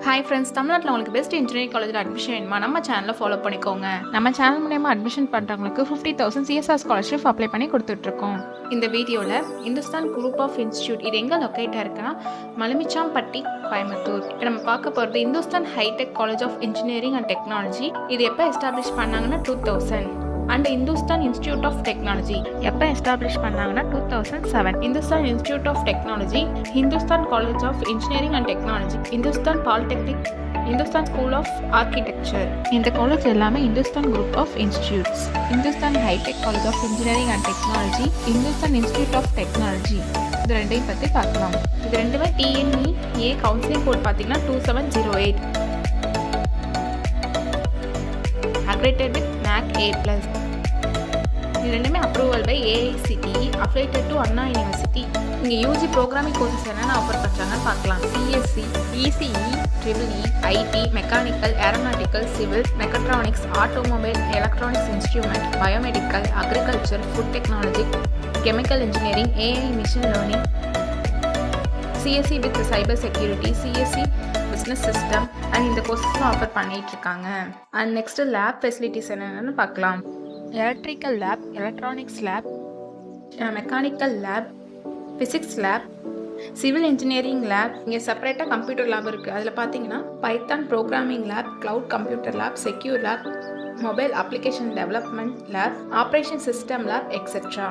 Hi friends, தமிழ்நாட்டில் உங்களுக்கு best engineering காலேஜில் அட்மிஷன் வேணுமா? நம்ம சேனலை ஃபாலோ பண்ணிக்கோங்க. நம்ம சேனல் மூலயமா அட்மிஷன் பண்ணுறவங்களுக்கு 50,000 CSR ஸ்காலர்ஷிப் அப்ளை பண்ணி கொடுத்துட்ருக்கோம். இந்த வீடியோவில் இந்துஸ்தான் குரூப் ஆஃப் இன்ஸ்டியூட் இது எங்கே லொக்கேட்டாக இருக்குன்னா மலுமிச்சாம்பட்டி, கோயம்புத்தூர். இப்போ நம்ம பார்க்க போகிறது Hindustan hitech college of engineering and technology. இது எப்போ எஸ்டாப்ளிஷ் பண்ணாங்கன்னா 2000. And Hindustan institute of technology எப்போ எஸ்டாப்ளிஷ் பண்ணாங்கன்னா 2007. Hindustan institute of technology, Hindustan college of engineering and technology, Hindustan polytechnic, Hindustan school of architecture. இந்த காலேஜ் எல்லாமே Hindustan group of institutes. Hindustan hitech college of engineering and technology, Hindustan institute of technology, இது ரெண்டையும் பற்றி பார்க்கலாம். இது ரெண்டுமே TNEA கவுன்சிலிங் கோட் பார்த்தீங்கன்னா 2708. Accredited with NAC A+. இது ரெண்டுமே approval by AICTE, affiliated to Anna university. இங்கே UG ப்ரோக்ராமிங் கோர்சஸ் என்னென்ன ஆஃபர் பண்ணுறாங்கன்னு பார்க்கலாம். CSC, ECE, EEE, IT, mechanical, aeronautical, civil, mechatronics, automobile, electronics instrument, biomedical, agriculture, food technology, chemical engineering, AI machine learning, CSC with cyber security, CSC business system and இந்த கோர்சஸும் offer பண்ணிகிட்டு இருக்காங்க. And next lab facilities என்னென்னு பார்க்கலாம். Electrical lab, electronics lab, mechanical lab, physics lab, civil engineering lab. இங்கே செப்பரேட்டாக computer lab இருக்குது. அதில் பார்த்தீங்கன்னா Python programming lab, cloud computer lab, secure lab, mobile application development lab, operation system lab, etcetera.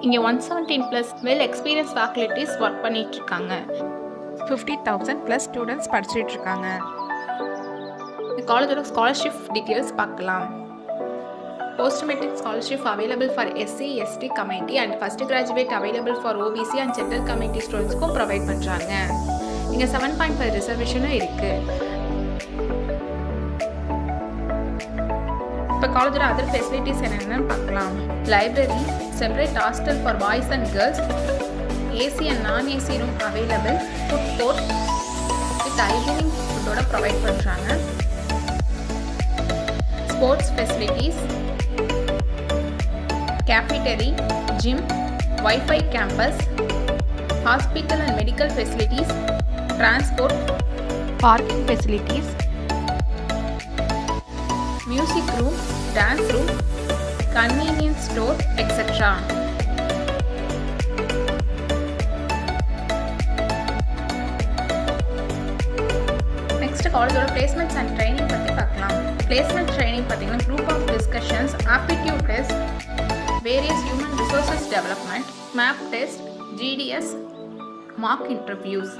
இங்கே 117+ well experience faculties work பண்ணிட்டு இருக்காங்க. 50,000+ students படிச்சுட்டு இருக்காங்க. காலேஜோட ஸ்காலர்ஷிப் டீட்டெயில்ஸ் பார்க்கலாம். Post matric scholarship available for SC, ST community and first graduate available for OBC and general community ஸ்டூடெண்ட்ஸ்க்கும் provide பண்ணுறாங்க. இங்கே 7.5 ரிசர்வேஷனும் இருக்குது. இப்போ காலேஜோட அதர் ஃபெசிலிட்டிஸ் என்னென்னு பார்க்கலாம். Library, separate hostel for boys and girls, AC and நான்-AC room available, food court with hygienic ஃபுட்டோட ப்ரொவைட் பண்ணுறாங்க. Sports facilities, cafeteria, gym, Wi-Fi campus, hospital and medical facilities, transport, parking facilities, music room, dance room, convenience store, etc. Next காலேஜோட placements and training பற்றி பார்க்கலாம். Placement training பார்த்தீங்கன்னா group of discussions, aptitude test, various human resources development, mock test, GDS, mock interviews.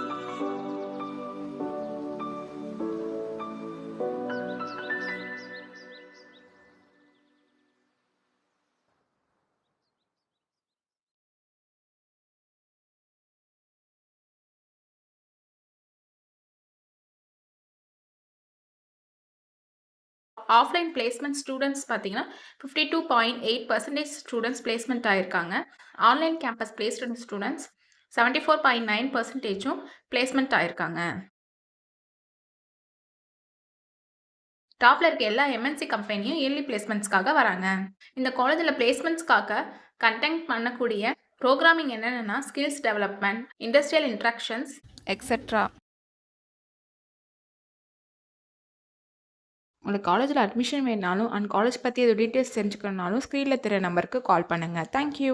Offline placement students பார்த்தீங்கன்னா 52.8% students placement ஆகிருக்காங்க. Online campus placed students 74.9% placement ஆகிருக்காங்க. டாப்ல இருக்க எல்லா MNC கம்பெனியும் இயர்லி பிளேஸ்மெண்ட்ஸ்க்காக வராங்க. இந்த காலேஜில் பிளேஸ்மெண்ட்ஸ்க்காக கண்டக்ட் பண்ணக்கூடிய ப்ரோக்ராமிங் என்னென்னா skills development, industrial interactions, etcetera. உங்களுக்கு காலேஜில் அட்மிஷன் வேணாலும் அண்ட் காலேஜ் பற்றி எது டீட்டெயில்ஸ் தெரிஞ்சுக்கணுனாலும் ஸ்க்ரீனில் தெரிய நம்பருக்கு கால் பண்ணுங்கள். தேங்க்யூ.